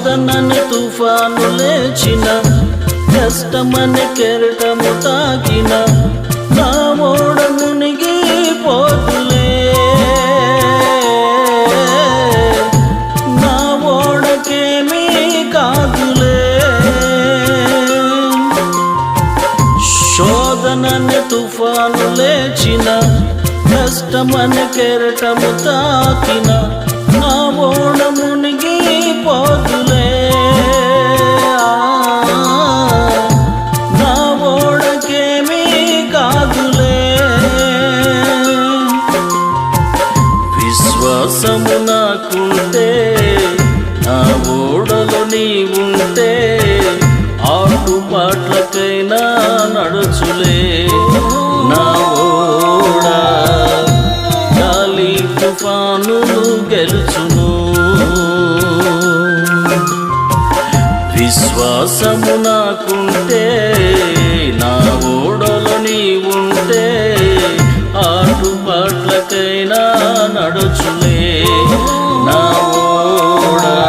శోధనని తుఫాను లేచిన, కష్టమని కెరటము తాకిన, నా ఓడ మునిగిపోతులే, నా ఓడకేమీ కాదులే. శోధనని తుఫాను లేచిన, కష్టమని కెరటము తాకిన, నా ఓడ మునిగిపోతులే, నా ఓడకేమీ కాదులే. విశ్వాసము నాకుంటే, నా ఓడలో నీవుంటే, ఆటుపాట్లకైనా నడుచులే. నా ఓడ గాలి తుఫానులు గెలుచును. విశ్వాసము నాకుంటే, నా ఓడలో నీవుంటే, ఆటుపాట్లకైనా నడుచు.